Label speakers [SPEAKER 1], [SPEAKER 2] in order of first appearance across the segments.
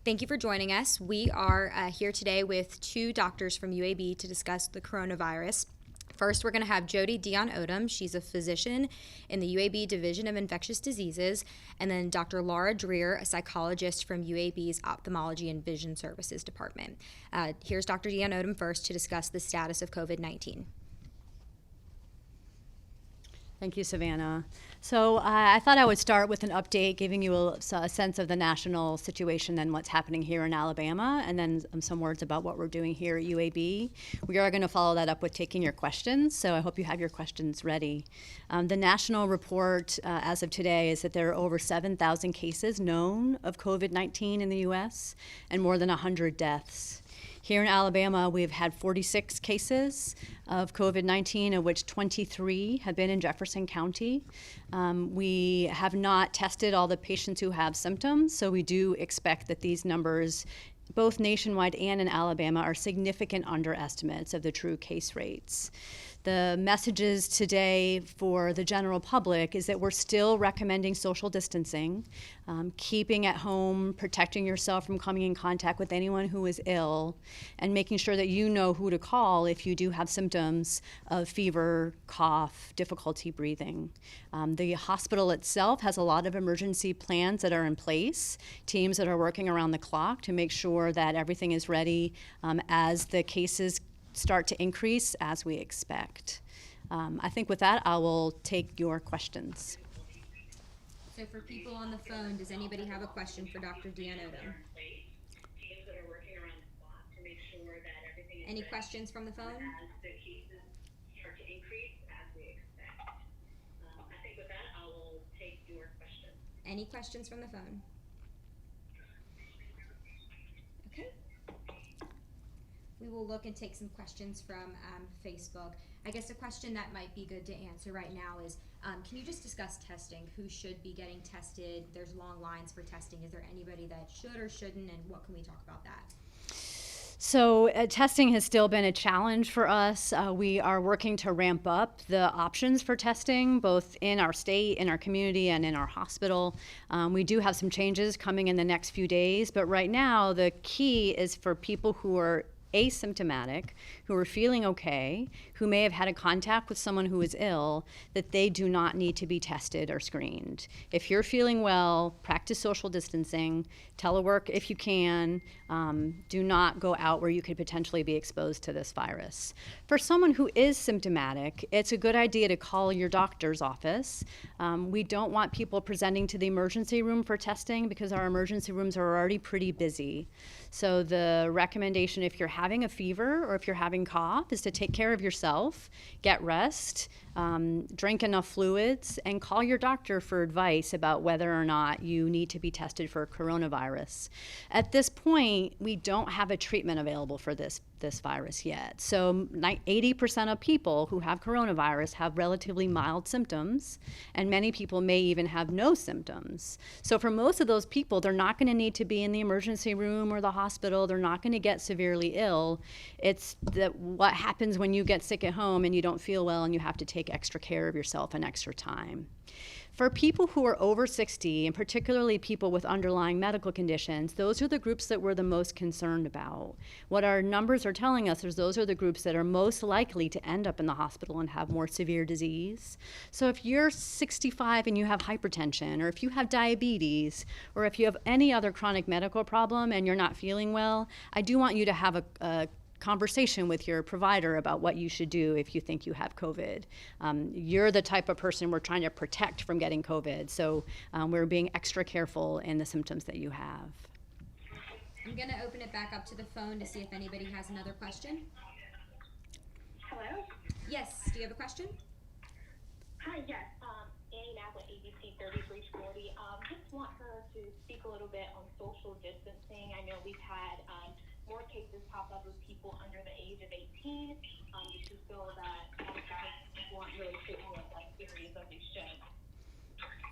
[SPEAKER 1] Thank you for joining us. We are here today with two doctors from UAB to discuss the coronavirus. First, we're going to have Jodie Dionne-Odom. She's a physician in the UAB Division of Infectious Diseases, and then Dr. Laura Dreer, a psychologist from UAB's Ophthalmology and Vision Services Department. Here's Dr. Dionne-Odom first to discuss the status of COVID-19.
[SPEAKER 2] Thank you, Savannah. So I thought I would start with an update, giving you a sense of the national situation and what's happening here in Alabama, and then some words about what we're doing here at UAB. We are going to follow that up with taking your questions, so I hope you have your questions ready. The national report as of today is that there are over 7,000 cases known of COVID-19 in the U.S. and more than 100 deaths. Here in Alabama, we've had 46 cases of COVID-19, of which 23 have been in Jefferson County. We have not tested all the patients who have symptoms, so we do expect that these numbers, both nationwide and in Alabama, are significant underestimates of the true case rates. The messages today for the general public is that we're still recommending social distancing, keeping at home, protecting yourself from coming in contact with anyone who is ill, and making sure that you know who to call if you do have symptoms of fever, cough, difficulty breathing. The hospital itself has a lot of emergency plans that are in place, teams that are working around the clock to make sure that everything is ready as the cases start to increase as we expect. I think with that, I will take your questions.
[SPEAKER 1] So for people on the phone, does anybody have a question for Dr. Dionne-Odom? Any questions from the phone? Any questions from the phone? Okay. We will look and take some questions from Facebook. I guess a question that might be good to answer right now is, can you just discuss testing? Who should be getting tested? There's long lines for testing. Is there anybody that should or shouldn't, and what can we talk about that?
[SPEAKER 2] So testing has still been a challenge for us. We are working to ramp up the options for testing, both in our state, in our community, and in our hospital. We do have some changes coming in the next few days, but right now the key is for people who are asymptomatic, who are feeling okay, who may have had a contact with someone who is ill, that they do not need to be tested or screened. If you're feeling well, practice social distancing, telework if you can, do not go out where you could potentially be exposed to this virus. For someone who is symptomatic, it's a good idea to call your doctor's office. We don't want people presenting to the emergency room for testing because our emergency rooms are already pretty busy. So the recommendation, if you're having a fever or if you're having cough, is to take care of yourself, get rest, drink enough fluids, and call your doctor for advice about whether or not you need to be tested for coronavirus. At this point, we don't have a treatment available for this virus yet. So 80% of people who have coronavirus have relatively mild symptoms, and many people may even have no symptoms. So for most of those people, they're not going to need to be in the emergency room or the hospital. They're not going to get severely ill. It's what happens when you get sick at home and you don't feel well and you have to take extra care of yourself and extra time. For people who are over 60, and particularly people with underlying medical conditions, those are the groups that we're the most concerned about. What our numbers are telling us is those are the groups that are most likely to end up in the hospital and have more severe disease. So if you're 65 and you have hypertension, or if you have diabetes, or if you have any other chronic medical problem and you're not feeling well, I do want you to have a conversation with your provider about what you should do if you think you have COVID. You're the type of person we're trying to protect from getting COVID, so we're being extra careful in the symptoms that you have.
[SPEAKER 1] I'm going to open it back up to the phone to see if anybody has another question.
[SPEAKER 3] Hello?
[SPEAKER 1] Yes, do you have a question?
[SPEAKER 3] Hi, yes. Annie Knapp with ABC 3340. Just want her to speak a little bit on social distancing. I know we've had more cases pop up with people under the age of 18. You should feel that people aren't really taking it as serious as they should.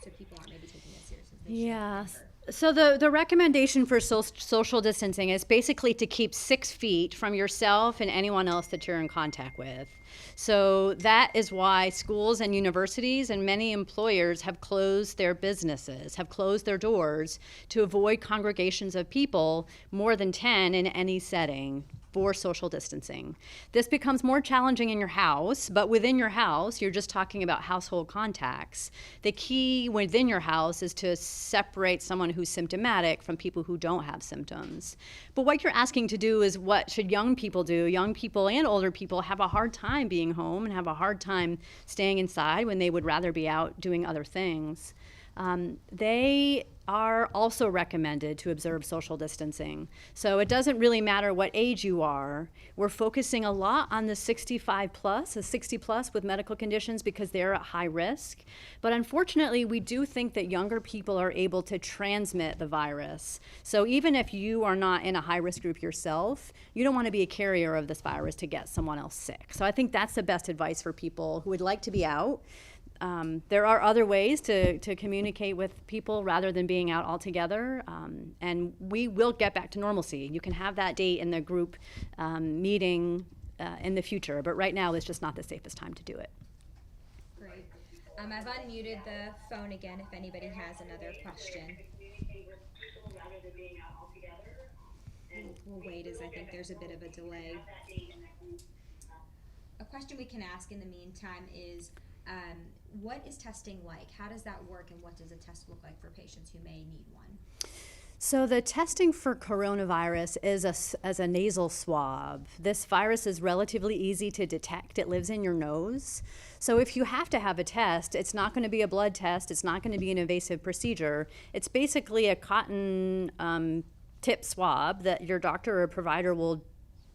[SPEAKER 1] So people aren't maybe taking it as serious as they should.
[SPEAKER 2] Yes. So the recommendation for social distancing is basically to keep 6 feet from yourself and anyone else that you're in contact with. So that is why schools and universities and many employers have closed their businesses, have closed their doors to avoid congregations of people more than 10 in any setting for social distancing. This becomes more challenging in your house, but within your house, you're just talking about household contacts. The key within your house is to separate someone who's symptomatic from people who don't have symptoms. But what you're asking to do is, what should young people do? Young people and older people have a hard time being home and have a hard time staying inside when they would rather be out doing other things. They are also recommended to observe social distancing. So it doesn't really matter what age you are. We're focusing a lot on the 65 plus, the 60 plus with medical conditions, because they're at high risk. But unfortunately, we do think that younger people are able to transmit the virus. So even if you are not in a high risk group yourself, you don't want to be a carrier of this virus to get someone else sick. So I think that's the best advice for people who would like to be out. There are other ways to communicate with people rather than being out altogether, and we will get back to normalcy. You can have that date in the group meeting in the future, but right now it's just not the safest time to do it.
[SPEAKER 1] Great. I've unmuted the phone again if anybody has another question. We'll wait, as I think there's a bit of a delay. A question we can ask in the meantime is, what is testing like? How does that work, and what does a test look like for patients who may need one?
[SPEAKER 2] So the testing for coronavirus is as a nasal swab. This virus is relatively easy to detect. It lives in your nose. So if you have to have a test, it's not going to be a blood test. It's not going to be an invasive procedure. It's basically a cotton tip swab that your doctor or provider will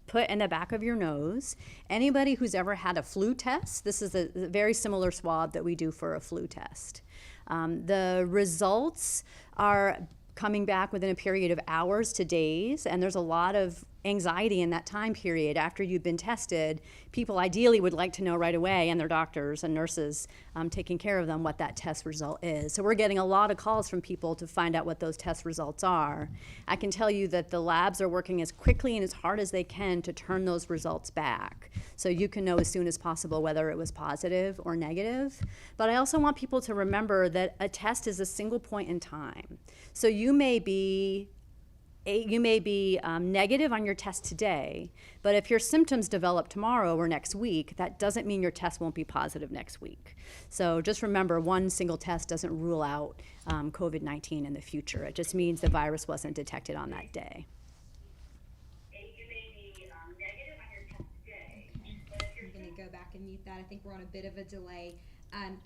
[SPEAKER 2] put in the back of your nose. Anybody who's ever had a flu test, this is a very similar swab that we do for a flu test. The results are coming back within a period of hours to days, and there's a lot of anxiety in that time period after you've been tested. People ideally would like to know right away, and their doctors and nurses taking care of them, what that test result is. So we're getting a lot of calls from people to find out what those test results are. I can tell you that the labs are working as quickly and as hard as they can to turn those results back, so you can know as soon as possible whether it was positive or negative. But I also want people to remember that a test is a single point in time. So you may be negative on your test today, but if your symptoms develop tomorrow or next week, that doesn't mean your test won't be positive next week. So just remember, one single test doesn't rule out COVID-19 in the future. It just means the virus wasn't detected on that day.
[SPEAKER 3] You may be negative on your test today, but if you're
[SPEAKER 1] I'm going to go back and mute that. I think we're on a bit of a delay.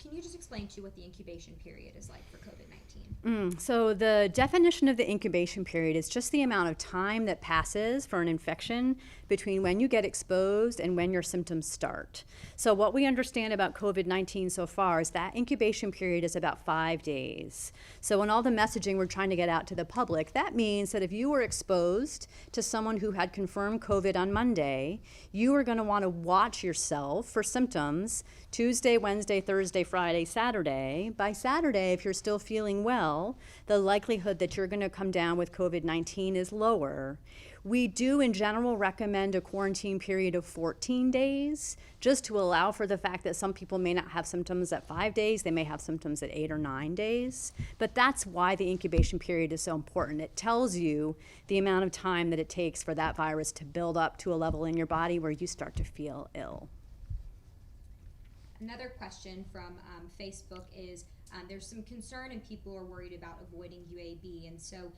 [SPEAKER 1] Can you just explain to what the incubation period is like for COVID-19?
[SPEAKER 2] So the definition of the incubation period is just the amount of time that passes for an infection between when you get exposed and when your symptoms start. So what we understand about COVID-19 so far is that incubation period is about 5 days. So in all the messaging we're trying to get out to the public, that means that if you were exposed to someone who had confirmed COVID on Monday, you are going to want to watch yourself for symptoms Tuesday, Wednesday, Thursday, Friday, Saturday. By Saturday, if you're still feeling well, the likelihood that you're going to come down with COVID-19 is lower. We do, in general, recommend a quarantine period of 14 days, just to allow for the fact that some people may not have symptoms at 5 days. They may have symptoms at 8 or 9 days. But that's why the incubation period is so important. It tells you the amount of time that it takes for that virus to build up to a level in your body where you start to feel ill.
[SPEAKER 1] Another question from Facebook is, there's some concern and people are worried about avoiding UAB. And so,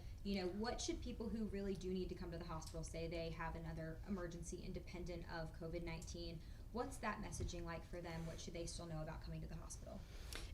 [SPEAKER 1] what should people who really do need to come to the hospital, say they have another emergency independent of COVID-19, what's that messaging like for them? What should they still know about coming to the hospital?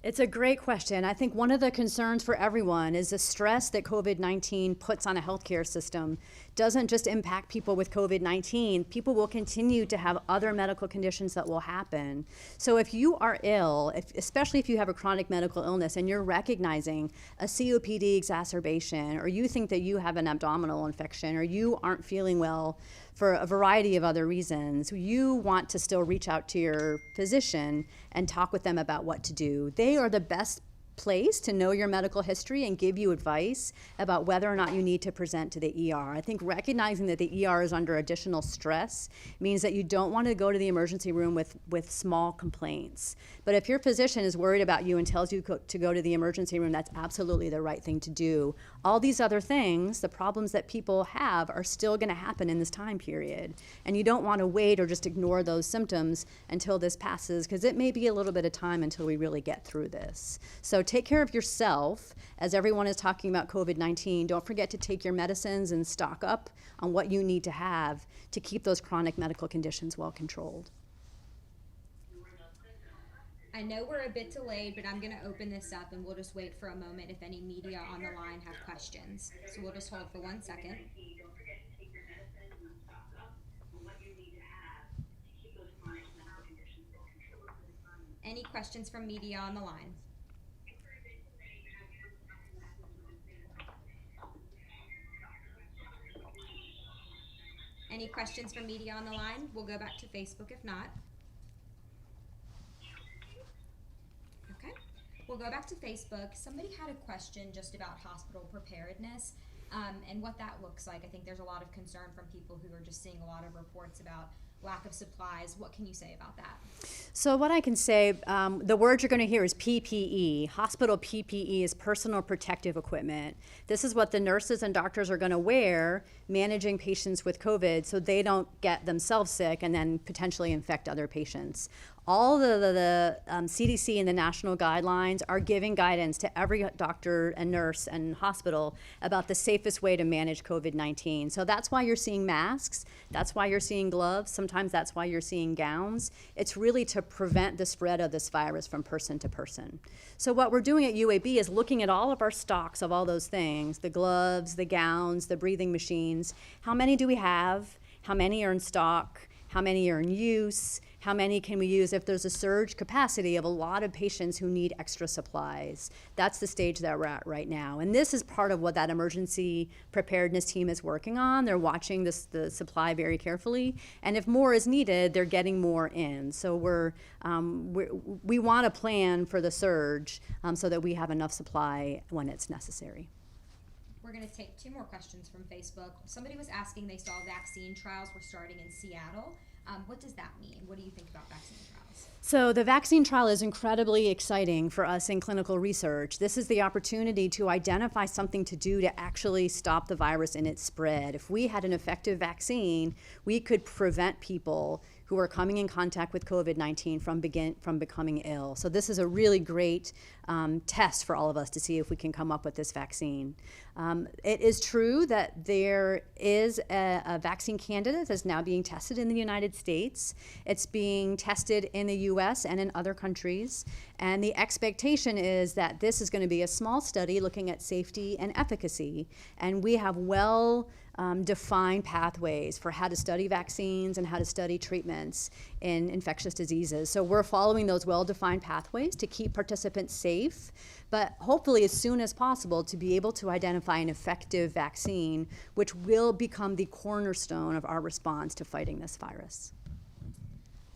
[SPEAKER 2] It's a great question. I think one of the concerns for everyone is the stress that COVID-19 puts on a healthcare system doesn't just impact people with COVID-19. People will continue to have other medical conditions that will happen. So if you are ill, especially if you have a chronic medical illness and you're recognizing a COPD exacerbation, or you think that you have an abdominal infection, or you aren't feeling well for a variety of other reasons, you want to still reach out to your physician and talk with them about what to do. They are the best place to know your medical history and give you advice about whether or not you need to present to the ER. I think recognizing that the ER is under additional stress means that you don't want to go to the emergency room with small complaints. But if your physician is worried about you and tells you to go to the emergency room, that's absolutely the right thing to do. All these other things, the problems that people have, are still going to happen in this time period. And you don't want to wait or just ignore those symptoms until this passes, because it may be a little bit of time until we really get through this. So take care of yourself. As everyone is talking about COVID-19, don't forget to take your medicines and stock up on what you need to have to keep those chronic medical conditions well controlled.
[SPEAKER 1] I know we're a bit delayed, but I'm going to open this up and we'll just wait for a moment if any media on the line have questions. So we'll just hold for 1 second. Any questions from media on the line? Any questions from media on the line? We'll go back to Facebook if not. Okay, we'll go back to Facebook. Somebody had a question just about hospital preparedness and what that looks like. I think there's a lot of concern from people who are just seeing a lot of reports about lack of supplies. What can you say about that?
[SPEAKER 2] So what I can say, the word you're going to hear is PPE. Hospital PPE is personal protective equipment. This is what the nurses and doctors are going to wear managing patients with COVID so they don't get themselves sick and then potentially infect other patients. All the CDC and the national guidelines are giving guidance to every doctor and nurse and hospital about the safest way to manage COVID-19. So that's why you're seeing masks. That's why you're seeing gloves. Sometimes that's why you're seeing gowns. It's really to prevent the spread of this virus from person to person. So what we're doing at UAB is looking at all of our stocks of all those things, the gloves, the gowns, the breathing machines. How many do we have? How many are in stock? How many are in use? How many can we use if there's a surge capacity of a lot of patients who need extra supplies? That's the stage that we're at right now. And this is part of what that emergency preparedness team is working on. They're watching the supply very carefully. And if more is needed, they're getting more in. So we want to plan for the surge so that we have enough supply when it's necessary.
[SPEAKER 1] We're going to take 2 more questions from Facebook. Somebody was asking, they saw vaccine trials were starting in Seattle. What does that mean? What do you think about vaccine trials?
[SPEAKER 2] So the vaccine trial is incredibly exciting for us in clinical research. This is the opportunity to identify something to do to actually stop the virus in its spread. If we had an effective vaccine, we could prevent people who are coming in contact with COVID-19 from becoming ill. So this is a really great test for all of us to see if we can come up with this vaccine. It is true that there is a vaccine candidate that's now being tested in the United States. It's being tested in the US and in other countries. And the expectation is that this is going to be a small study looking at safety and efficacy. And we have defined pathways for how to study vaccines and how to study treatments in infectious diseases. So we're following those well-defined pathways to keep participants safe, but hopefully as soon as possible to be able to identify an effective vaccine, which will become the cornerstone of our response to fighting this virus.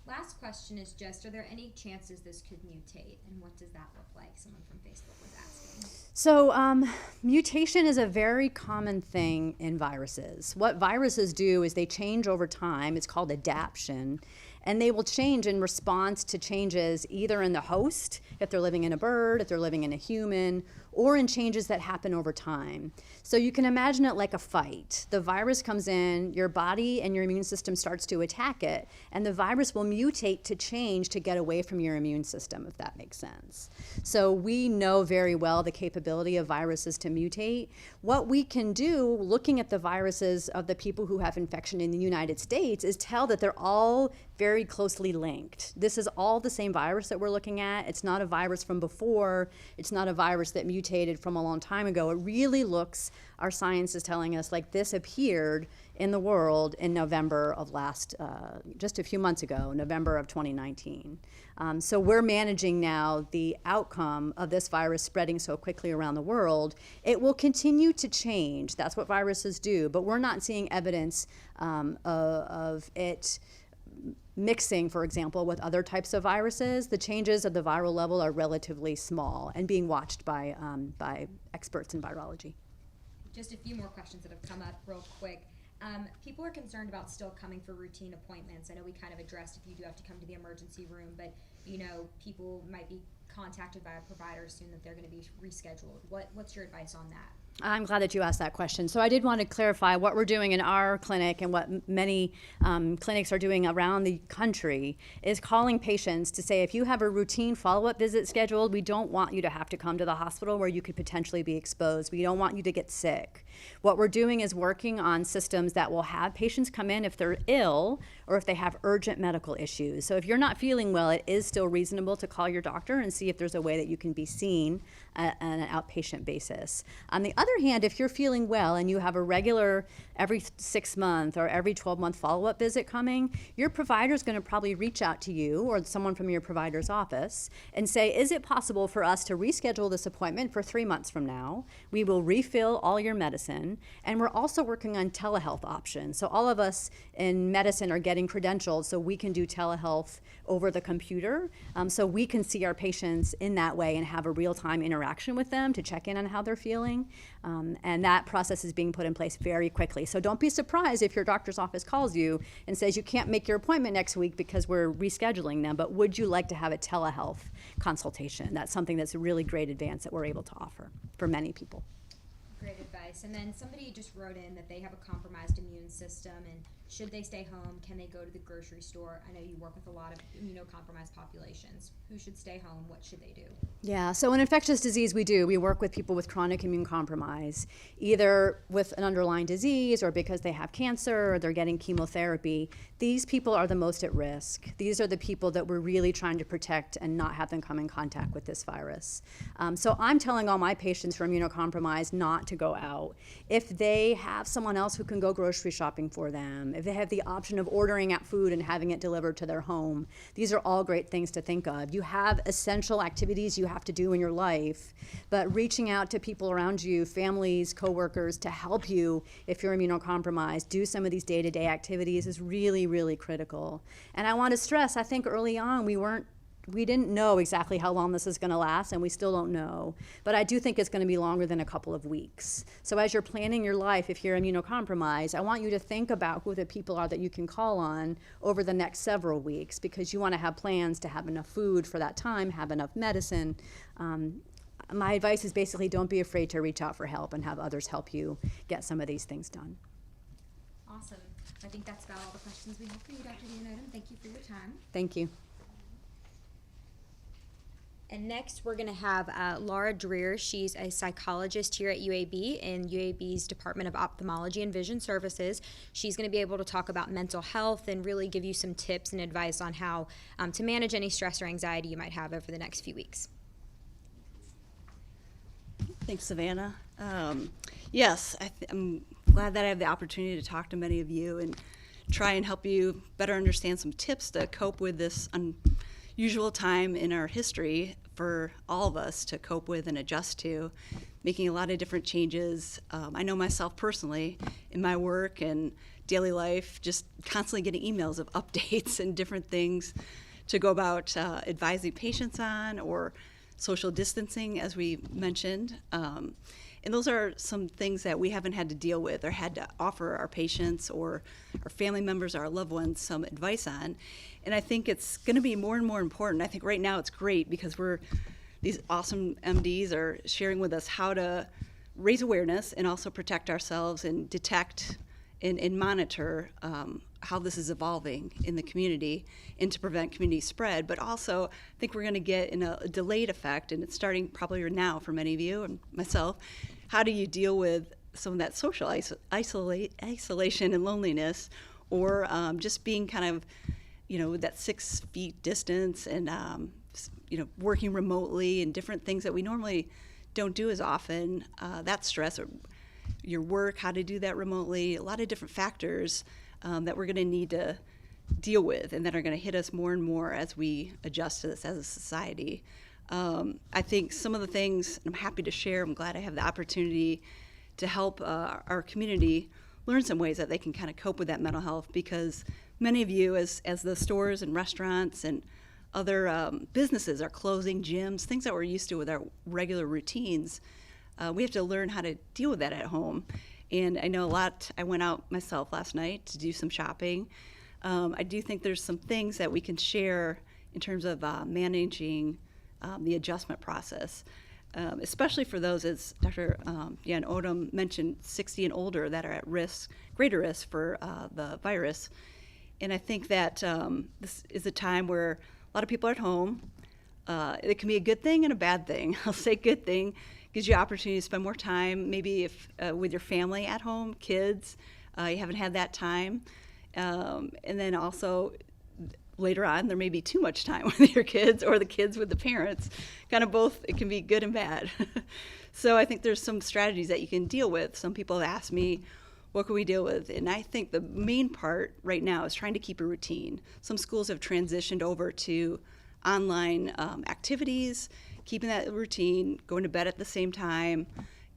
[SPEAKER 1] Last question is just, are there any chances this could mutate, and what does that look like? Someone from Facebook was asking.
[SPEAKER 2] So mutation is a very common thing in viruses. What viruses do is they change over time. It's called adaptation. And they will change in response to changes either in the host, if they're living in a bird, if they're living in a human, or in changes that happen over time. So you can imagine it like a fight. The virus comes in, your body and your immune system starts to attack it, and the virus will mutate to change to get away from your immune system, if that makes sense. So we know very well the capability of viruses to mutate. What we can do, looking at the viruses of the people who have infection in the United States, is tell that they're all very closely linked. This is all the same virus that we're looking at. It's not a virus from before. It's not a virus that mutated from a long time ago. It really looks, our science is telling us, like this appeared in the world in November of just a few months ago, November of 2019. So we're managing now the outcome of this virus spreading so quickly around the world. It will continue to change. That's what viruses do, but we're not seeing evidence of it mixing, for example, with other types of viruses, the changes of the viral level are relatively small and being watched by experts in virology.
[SPEAKER 1] Just a few more questions that have come up real quick. People are concerned about still coming for routine appointments. I know we kind of addressed if you do have to come to the emergency room, but people might be contacted by a provider soon that they're going to be rescheduled. What's your advice on that?
[SPEAKER 2] I'm glad that you asked that question. So I did want to clarify what we're doing in our clinic and what many clinics are doing around the country is calling patients to say, if you have a routine follow-up visit scheduled, we don't want you to have to come to the hospital where you could potentially be exposed. We don't want you to get sick. What we're doing is working on systems that will have patients come in if they're ill or if they have urgent medical issues. So if you're not feeling well, it is still reasonable to call your doctor and see if there's a way that you can be seen on an outpatient basis. On the other hand, if you're feeling well and you have a regular every 6-month or every 12-month follow-up visit coming, your provider is going to probably reach out to you or someone from your provider's office and say, is it possible for us to reschedule this appointment for 3 months from now? We will refill all your medicine, and we're also working on telehealth options. So all of us in medicine are getting credentialed so we can do telehealth over the computer, so we can see our patients in that way and have a real-time interaction with them to check in on how they're feeling. And that process is being put in place very quickly. So don't be surprised if your doctor's office calls you and says you can't make your appointment next week because we're rescheduling them, but would you like to have a telehealth consultation? That's something that's a really great advance that we're able to offer for many people.
[SPEAKER 1] Great advice. And then somebody just wrote in that they have a compromised immune system, and should they stay home? Can they go to the grocery store? I know you work with a lot of immunocompromised populations. Who should stay home? What should they do?
[SPEAKER 2] Yeah, so in infectious disease we work with people with chronic immune compromise, either with an underlying disease or because they have cancer or they're getting chemotherapy. These people are the most at risk. These are the people that we're really trying to protect and not have them come in contact with this virus. So I'm telling all my patients who are immunocompromised not to go out. If they have someone else who can go grocery shopping for them, if they have the option of ordering out food and having it delivered to their home, these are all great things to think of. You have essential activities you have to do in your life, but reaching out to people around you, families, coworkers, to help you if you're immunocompromised, do some of these day-to-day activities is really, really critical. And I want to stress, I think early on we didn't know exactly how long this is going to last, and we still don't know. But I do think it's going to be longer than a couple of weeks. So as you're planning your life, if you're immunocompromised, I want you to think about who the people are that you can call on over the next several weeks, because you want to have plans to have enough food for that time, have enough medicine. My advice is basically don't be afraid to reach out for help and have others help you get some of these things done.
[SPEAKER 1] Awesome. I think that's about all the questions we have for you, Dr. Dionne-Odom. Thank you for your time.
[SPEAKER 2] Thank you.
[SPEAKER 1] And next, we're going to have Laura Dreer. She's a psychologist here at UAB in UAB's Department of Ophthalmology and Vision Services. She's going to be able to talk about mental health and really give you some tips and advice on how to manage any stress or anxiety you might have over the next few weeks.
[SPEAKER 4] Thanks, Savannah. Yes, I'm glad that I have the opportunity to talk to many of you and try and help you better understand some tips to cope with this unusual time in our history for all of us to cope with and adjust to, making a lot of different changes. I know myself personally in my work and daily life, just constantly getting emails of updates and different things to go about advising patients on, or social distancing, as we mentioned. And those are some things that we haven't had to deal with or had to offer our patients or our family members, our loved ones, some advice on. And I think it's going to be more and more important. I think right now it's great because these awesome MDs are sharing with us how to raise awareness and also protect ourselves and detect and monitor how this is evolving in the community and to prevent community spread. But also, I think we're going to get in a delayed effect, and it's starting probably now for many of you and myself. How do you deal with some of that social isolation and loneliness, or just being kind of, that 6 feet distance and, working remotely and different things that we normally don't do as often, that stress, or your work, how to do that remotely, a lot of different factors that we're going to need to deal with and that are going to hit us more and more as we adjust to this as a society. I think some of the things I'm happy to share, I'm glad I have the opportunity to help our community learn some ways that they can kind of cope with that mental health, because many of you, as the stores and restaurants and other businesses are closing, gyms, things that we're used to with our regular routines, we have to learn how to deal with that at home. And I know a lot. I went out myself last night to do some shopping. I do think there's some things that we can share in terms of managing the adjustment process, especially for those, as Dr. Dionne-Odom mentioned, 60 and older that are at risk, greater risk for the virus. And I think that this is a time where a lot of people are at home. It can be a good thing and a bad thing. I'll say good thing. Gives you opportunity to spend more time, maybe if with your family at home, kids. You haven't had that time. And then also later on, there may be too much time with your kids or the kids with the parents. Kind of both, it can be good and bad. So I think there's some strategies that you can deal with. Some people have asked me, what can we deal with? And I think the main part right now is trying to keep a routine. Some schools have transitioned over to online activities, keeping that routine, going to bed at the same time,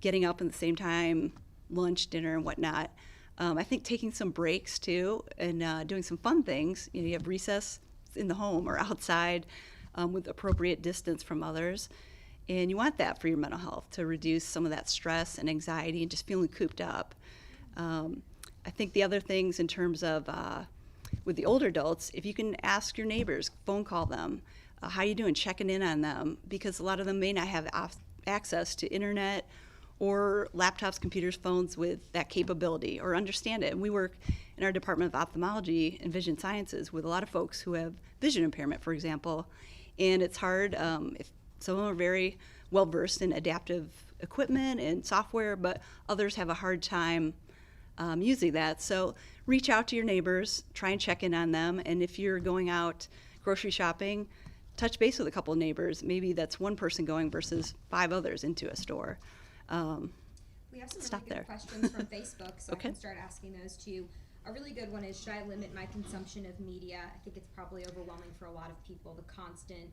[SPEAKER 4] getting up at the same time, lunch, dinner, and whatnot. I think taking some breaks too, and doing some fun things. You have recess in the home or outside with appropriate distance from others. And you want that for your mental health, to reduce some of that stress and anxiety and just feeling cooped up. I think the other things in terms of with the older adults, if you can ask your neighbors, phone call them, how you doing, checking in on them, because a lot of them may not have access to internet or laptops, computers, phones with that capability or understand it. And we work in our Department of Ophthalmology and Vision Sciences with a lot of folks who have vision impairment, for example, and it's hard. If some of them are very well versed in adaptive equipment and software, but others have a hard time using that. So reach out to your neighbors, try and check in on them, and if you're going out grocery shopping, touch base with a couple of neighbors. Maybe that's one person going versus 5 others into a store.
[SPEAKER 1] We have some
[SPEAKER 4] Stop
[SPEAKER 1] really good
[SPEAKER 4] there.
[SPEAKER 1] questions from Facebook, so
[SPEAKER 4] Okay.
[SPEAKER 1] I can start asking those too. A really good one is, should I limit my consumption of media? I think it's probably overwhelming for a lot of people, the constant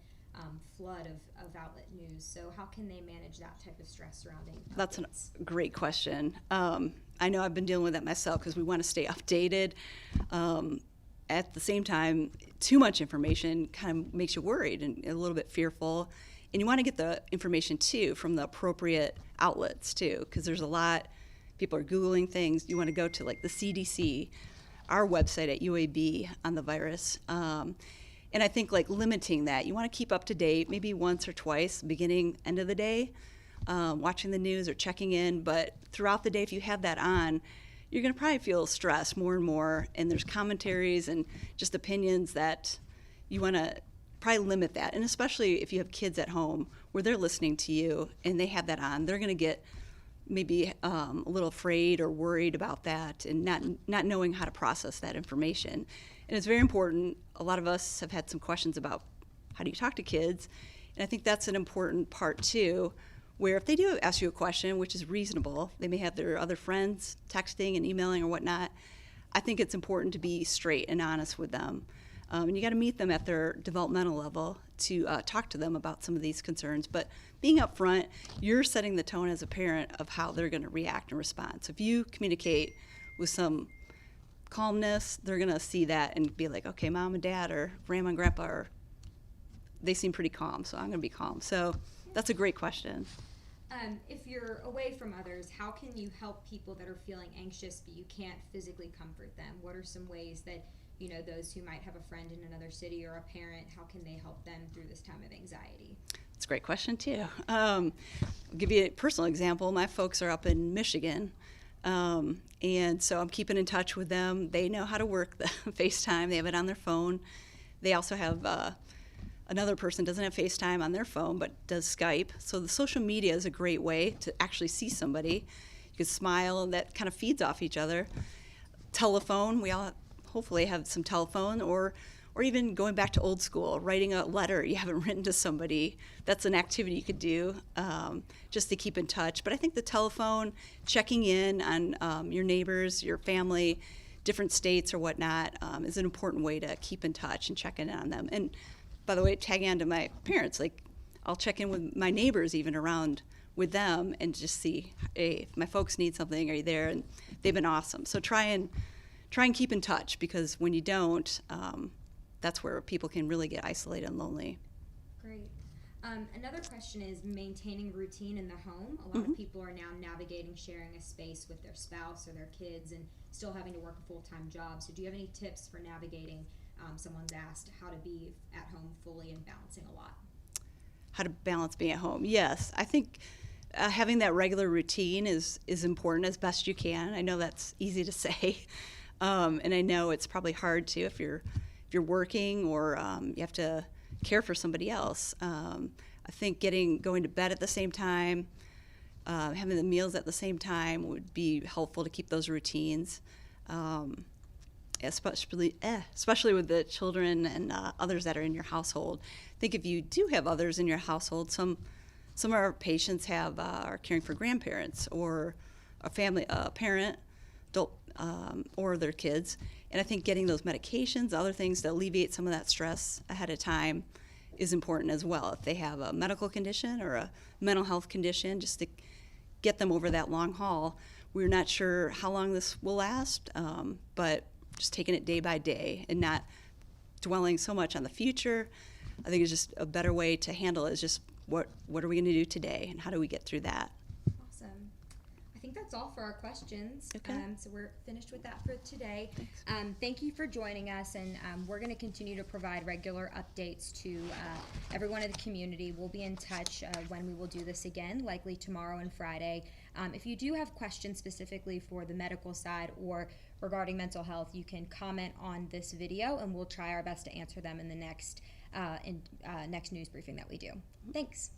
[SPEAKER 1] flood of outlet news. So how can they manage that type of stress surrounding
[SPEAKER 4] That's
[SPEAKER 1] updates?
[SPEAKER 4] a great question. I know I've been dealing with that myself because we want to stay updated. At the same time, too much information kind of makes you worried and a little bit fearful. And you want to get the information, too, from the appropriate outlets, too, because there's a lot. People are Googling things. You want to go to, like, the CDC, our website at UAB on the virus. And I think, like, limiting that. You want to keep up to date, maybe once or twice, beginning, end of the day, watching the news or checking in. But throughout the day, if you have that on, you're going to probably feel stressed more and more. And there's commentaries and just opinions that you want to probably limit that. And especially if you have kids at home where they're listening to you and they have that on, they're going to get maybe a little afraid or worried about that and not knowing how to process that information. And it's very important. A lot of us have had some questions about how do you talk to kids. And I think that's an important part too, where if they do ask you a question, which is reasonable, they may have their other friends texting and emailing or whatnot. I think it's important to be straight and honest with them. And you got to meet them at their developmental level to talk to them about some of these concerns. But being upfront, you're setting the tone as a parent of how they're going to react and respond. So if you communicate with some calmness, they're going to see that and be like, okay, mom and dad or grandma and grandpa they seem pretty calm, so I'm going to be calm. So that's a great question.
[SPEAKER 1] If you're away from others, how can you help people that are feeling anxious but you can't physically comfort them? What are some ways that, you know, those who might have a friend in another city or a parent, how can they help them through this time of anxiety?
[SPEAKER 4] That's a great question, too. I'll give you a personal example. My folks are up in Michigan, and so I'm keeping in touch with them. They know how to work the FaceTime. They have it on their phone. They also have another person doesn't have FaceTime on their phone but does Skype. So the social media is a great way to actually see somebody. You can smile, and that kind of feeds off each other. Telephone, we all hopefully have some telephone, or even going back to old school, writing a letter you haven't written to somebody. That's an activity you could do just to keep in touch. But I think the telephone, checking in on your neighbors, your family, different states or whatnot, is an important way to keep in touch and check in on them. And by the way, tagging on to my parents, like I'll check in with my neighbors even around with them and just see, hey, if my folks need something, are you there? And they've been awesome. So try and keep in touch, because when you don't, that's where people can really get isolated and lonely.
[SPEAKER 1] Great. Another question is maintaining routine in the home. A lot of people are now navigating sharing a space with their spouse or their kids and still having to work a full-time job. So do you have any tips for navigating, someone's asked how to be at home fully and balancing a lot?
[SPEAKER 4] How to balance being at home? Yes, I think having that regular routine is important as best you can. I know that's easy to say, and I know it's probably hard too if you're working or you have to care for somebody else. I think going to bed at the same time, having the meals at the same time would be helpful to keep those routines, especially with the children and others that are in your household. I think if you do have others in your household, some of our patients are caring for grandparents or a parent, adult, or their kids. And I think getting those medications, other things to alleviate some of that stress ahead of time is important as well. If they have a medical condition or a mental health condition, just to get them over that long haul. We're not sure how long this will last, but just taking it day by day and not dwelling so much on the future. I think it's just a better way to handle it is just what are we going to do today and how do we get through that?
[SPEAKER 1] Awesome. I think that's all for our questions.
[SPEAKER 4] Okay.
[SPEAKER 1] So we're finished with that for today. Thank you for joining us, and we're going to continue to provide regular updates to everyone in the community. We'll be in touch when we will do this again, likely tomorrow and Friday. If you do have questions specifically for the medical side or regarding mental health, you can comment on this video, and we'll try our best to answer them in the next next news briefing that we do. Thanks.